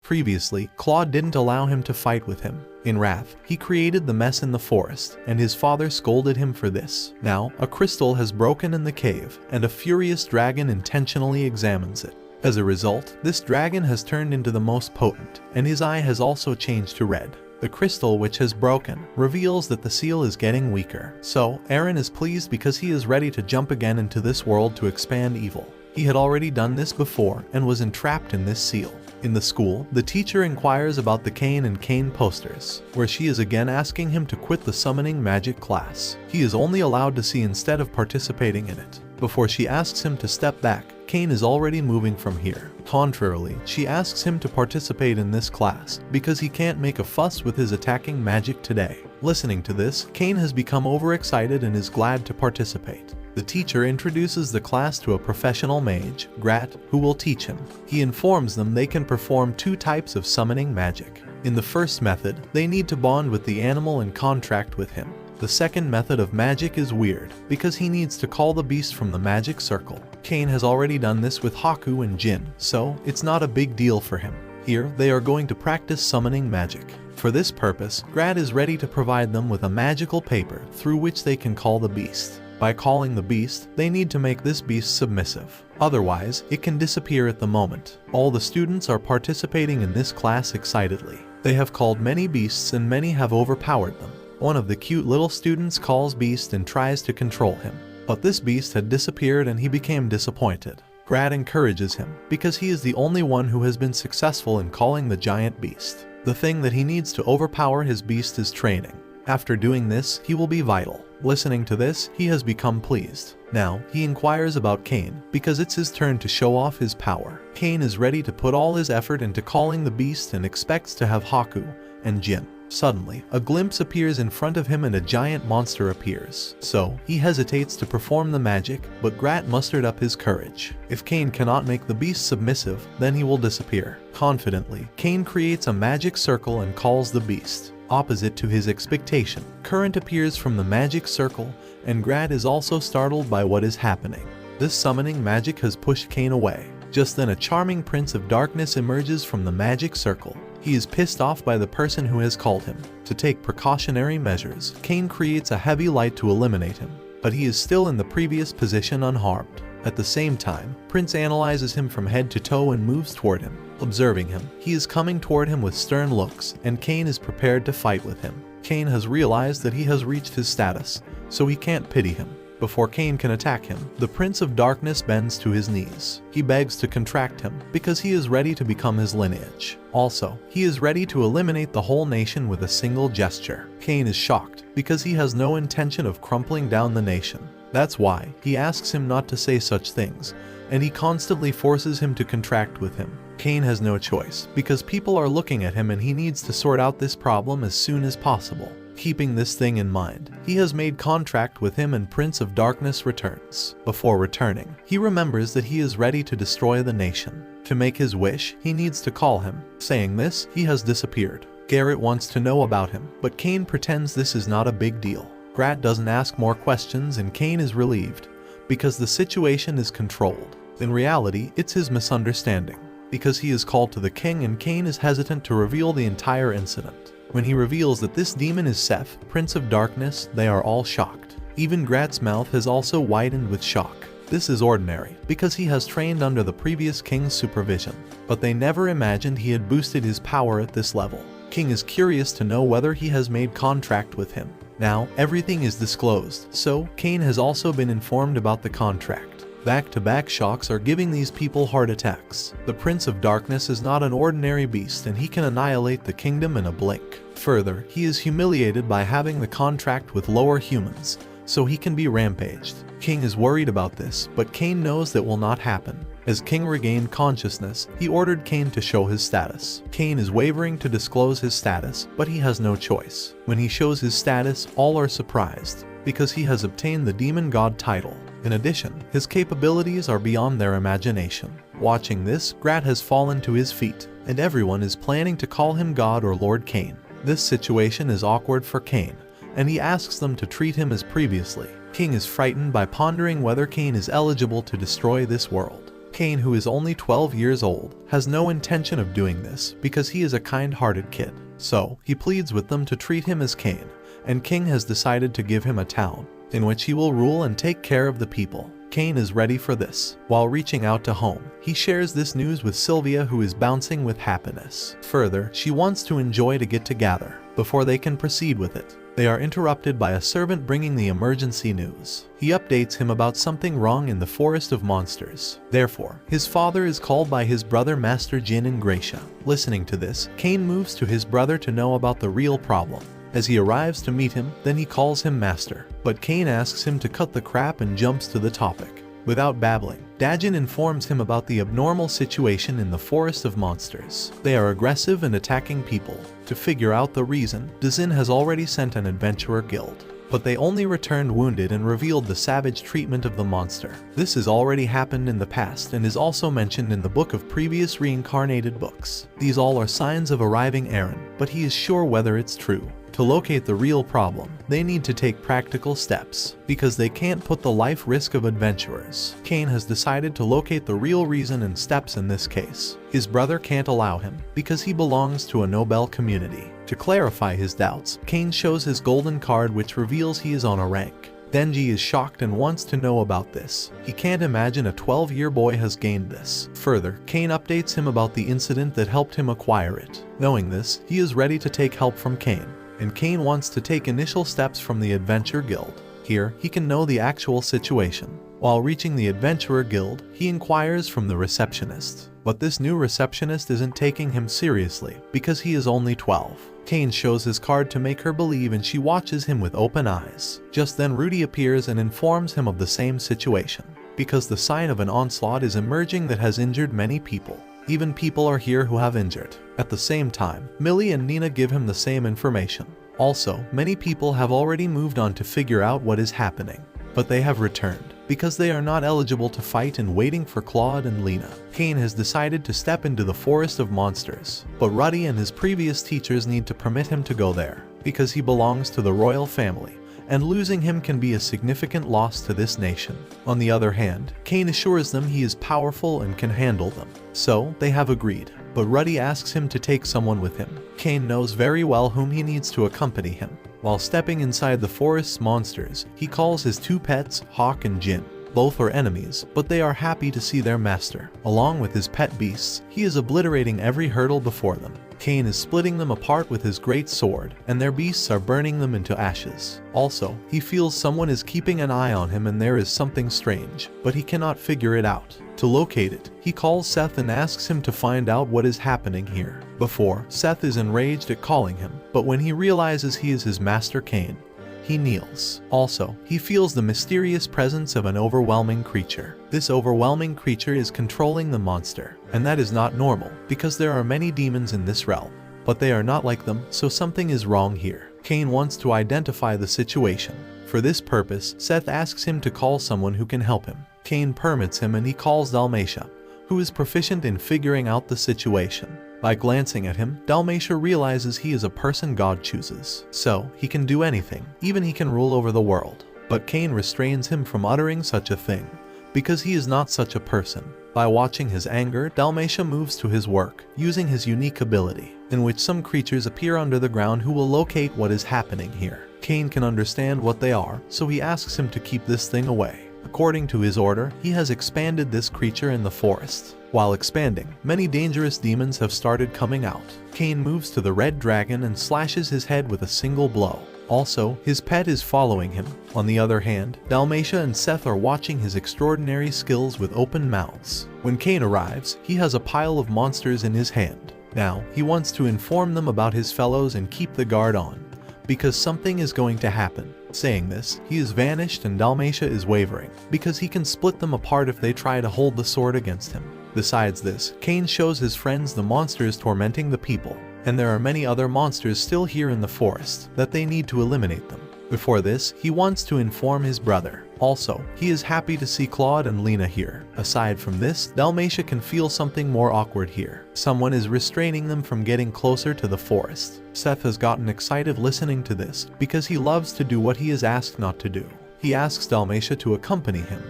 Previously, Claude didn't allow him to fight with him. In wrath, he created the mess in the forest, and his father scolded him for this. Now, a crystal has broken in the cave, and a furious dragon intentionally examines it. As a result, this dragon has turned into the most potent, and his eye has also changed to red. The crystal which has broken reveals that the seal is getting weaker. So, Eren is pleased because he is ready to jump again into this world to expand evil. He had already done this before and was entrapped in this seal. In the school, the teacher inquires about the Cain and Cain posters, where she is again asking him to quit the summoning magic class. He is only allowed to see instead of participating in it. Before she asks him to step back, Cain is already moving from here. Contrarily, she asks him to participate in this class because he can't make a fuss with his attacking magic today. Listening to this, Cain has become overexcited and is glad to participate. The teacher introduces the class to a professional mage, Grat, who will teach him. He informs them they can perform 2 types of summoning magic. In the first method, they need to bond with the animal and contract with him. The second method of magic is weird, because he needs to call the beast from the magic circle. Cain has already done this with Haku and Jin, so it's not a big deal for him. Here, they are going to practice summoning magic. For this purpose, Grat is ready to provide them with a magical paper through which they can call the beast. By calling the beast, they need to make this beast submissive. Otherwise, it can disappear at the moment. All the students are participating in this class excitedly. They have called many beasts and many have overpowered them. One of the cute little students calls Beast and tries to control him. But this beast had disappeared and he became disappointed. Grat encourages him, because he is the only one who has been successful in calling the giant beast. The thing that he needs to overpower his beast is training. After doing this, he will be vital. Listening to this, he has become pleased. Now, he inquires about Cain, because it's his turn to show off his power. Cain is ready to put all his effort into calling the beast and expects to have Haku and Jin. Suddenly, a glimpse appears in front of him and a giant monster appears. So, he hesitates to perform the magic, but Grat mustered up his courage. If Cain cannot make the beast submissive, then he will disappear. Confidently, Cain creates a magic circle and calls the beast. Opposite to his expectation, current appears from the magic circle, and Grat is also startled by what is happening. This summoning magic has pushed Cain away. Just then a charming prince of darkness emerges from the magic circle. He is pissed off by the person who has called him. To take precautionary measures, Cain creates a heavy light to eliminate him, but he is still in the previous position unharmed. At the same time, Prince analyzes him from head to toe and moves toward him. Observing him, he is coming toward him with stern looks, and Cain is prepared to fight with him. Cain has realized that he has reached his status, so he can't pity him. Before Cain can attack him, the Prince of Darkness bends to his knees. He begs to contract him, because he is ready to become his lineage. Also, he is ready to eliminate the whole nation with a single gesture. Cain is shocked, because he has no intention of crumpling down the nation. That's why he asks him not to say such things, and he constantly forces him to contract with him. Cain has no choice, because people are looking at him and he needs to sort out this problem as soon as possible. Keeping this thing in mind, he has made contract with him and Prince of Darkness returns. Before returning, he remembers that he is ready to destroy the nation. To make his wish, he needs to call him. Saying this, he has disappeared. Garrett wants to know about him, but Cain pretends this is not a big deal. Grat doesn't ask more questions and Cain is relieved, because the situation is controlled. In reality, it's his misunderstanding, because he is called to the king and Cain is hesitant to reveal the entire incident. When he reveals that this demon is Seth, Prince of Darkness, they are all shocked. Even Grat's mouth has also widened with shock. This is ordinary, because he has trained under the previous king's supervision. But they never imagined he had boosted his power at this level. King is curious to know whether he has made contract with him. Now, everything is disclosed, so Cain has also been informed about the contract. Back-to-back shocks are giving these people heart attacks. The Prince of Darkness is not an ordinary beast and he can annihilate the kingdom in a blink. Further, he is humiliated by having the contract with lower humans, so he can be rampaged. King is worried about this, but Cain knows that will not happen. As King regained consciousness, he ordered Cain to show his status. Cain is wavering to disclose his status, but he has no choice. When he shows his status, all are surprised, because he has obtained the Demon God title. In addition, his capabilities are beyond their imagination. Watching this, Grat has fallen to his feet, and everyone is planning to call him God or Lord Cain. This situation is awkward for Cain, and he asks them to treat him as previously. King is frightened by pondering whether Cain is eligible to destroy this world. Cain, who is only 12 years old, has no intention of doing this because he is a kind-hearted kid. So, he pleads with them to treat him as Cain, and King has decided to give him a town in which he will rule and take care of the people. Cain is ready for this. While reaching out to home, he shares this news with Sylvia, who is bouncing with happiness. Further, she wants to enjoy to get together before they can proceed with it. They are interrupted by a servant bringing the emergency news. He updates him about something wrong in the forest of monsters. Therefore, his father is called by his brother Master Jin and Gracia. Listening to this, Cain moves to his brother to know about the real problem. As he arrives to meet him, then he calls him Master. But Cain asks him to cut the crap and jumps to the topic. Without babbling, Dajin informs him about the abnormal situation in the forest of monsters. They are aggressive and attacking people. To figure out the reason, Dajin has already sent an adventurer guild, but they only returned wounded and revealed the savage treatment of the monster. This has already happened in the past and is also mentioned in the book of previous Reincarnated books. These all are signs of arriving Aaron, but he is sure whether it's true. To locate the real problem, they need to take practical steps, because they can't put the life risk of adventurers. Cain has decided to locate the real reason and steps in this case. His brother can't allow him, because he belongs to a noble community. To clarify his doubts, Cain shows his golden card, which reveals he is on a rank. Denji is shocked and wants to know about this. He can't imagine a 12-year boy has gained this. Further, Cain updates him about the incident that helped him acquire it. Knowing this, he is ready to take help from Cain, and Cain wants to take initial steps from the Adventure Guild. Here, he can know the actual situation. While reaching the Adventurer Guild, he inquires from the receptionist. But this new receptionist isn't taking him seriously, because he is only 12. Cain shows his card to make her believe, and she watches him with open eyes. Just then Rudy appears and informs him of the same situation, because the sign of an onslaught is emerging that has injured many people. Even people are here who have injured. At the same time, Millie and Nina give him the same information. Also, many people have already moved on to figure out what is happening, but they have returned because they are not eligible to fight and waiting for Claude and Lena. Cain has decided to step into the forest of monsters, but Ruddy and his previous teachers need to permit him to go there because he belongs to the royal family, and losing him can be a significant loss to this nation. On the other hand, Cain assures them he is powerful and can handle them. So, they have agreed, but Ruddy asks him to take someone with him. Cain knows very well whom he needs to accompany him. While stepping inside the forest's monsters, he calls his two pets, Hawk and Jin. Both are enemies, but they are happy to see their master. Along with his pet beasts, he is obliterating every hurdle before them. Cain is splitting them apart with his great sword, and their beasts are burning them into ashes. Also, he feels someone is keeping an eye on him and there is something strange, but he cannot figure it out. To locate it, he calls Seth and asks him to find out what is happening here. Before, Seth is enraged at calling him, but when he realizes he is his master Cain, he kneels. Also, he feels the mysterious presence of an overwhelming creature. This overwhelming creature is controlling the monster, and that is not normal, because there are many demons in this realm. But they are not like them, so something is wrong here. Cain wants to identify the situation. For this purpose, Seth asks him to call someone who can help him. Cain permits him and he calls Dalmatia, who is proficient in figuring out the situation. By glancing at him, Dalmatia realizes he is a person God chooses. So, he can do anything, even he can rule over the world. But Cain restrains him from uttering such a thing, because he is not such a person. By watching his anger, Dalmatia moves to his work, using his unique ability, in which some creatures appear under the ground who will locate what is happening here. Cain can understand what they are, so he asks him to keep this thing away. According to his order, he has expanded this creature in the forest. While expanding, many dangerous demons have started coming out. Cain moves to the red dragon and slashes his head with a single blow. Also, his pet is following him. On the other hand, Dalmatia and Seth are watching his extraordinary skills with open mouths. When Cain arrives, he has a pile of monsters in his hand. Now, he wants to inform them about his fellows and keep the guard on, because something is going to happen. Saying this, he is vanished and Dalmatia is wavering, because he can split them apart if they try to hold the sword against him. Besides this, Cain shows his friends the monsters tormenting the people, and there are many other monsters still here in the forest that they need to eliminate them. Before this, he wants to inform his brother. Also, he is happy to see Claude and Lena here. Aside from this, Dalmatia can feel something more awkward here. Someone is restraining them from getting closer to the forest. Seth has gotten excited listening to this because he loves to do what he is asked not to do. He asks Dalmatia to accompany him,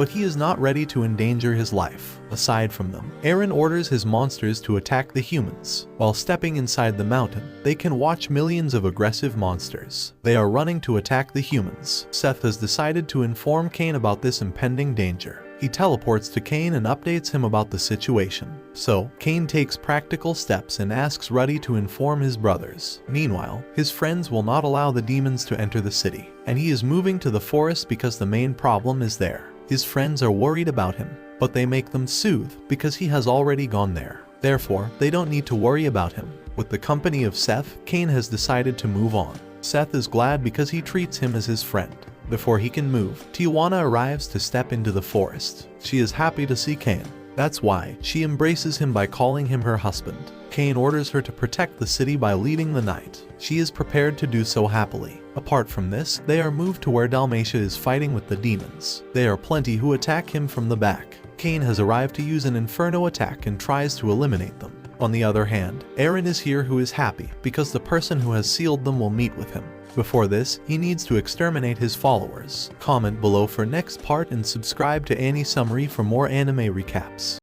but he is not ready to endanger his life. Aside from them, Eren orders his monsters to attack the humans. While stepping inside the mountain, they can watch millions of aggressive monsters. They are running to attack the humans. Seth has decided to inform Cain about this impending danger. He teleports to Cain and updates him about the situation. So, Cain takes practical steps and asks Ruddy to inform his brothers. Meanwhile, his friends will not allow the demons to enter the city, and he is moving to the forest because the main problem is there. His friends are worried about him, but they make them soothe because he has already gone there. Therefore, they don't need to worry about him. With the company of Seth, Cain has decided to move on. Seth is glad because he treats him as his friend. Before he can move, Tijuana arrives to step into the forest. She is happy to see Cain. That's why she embraces him by calling him her husband. Cain orders her to protect the city by leading the night. She is prepared to do so happily. Apart from this, they are moved to where Dalmatia is fighting with the demons. There are plenty who attack him from the back. Cain has arrived to use an inferno attack and tries to eliminate them. On the other hand, Eren is here who is happy because the person who has sealed them will meet with him. Before this, he needs to exterminate his followers. Comment below for next part and subscribe to Annie Summary for more anime recaps.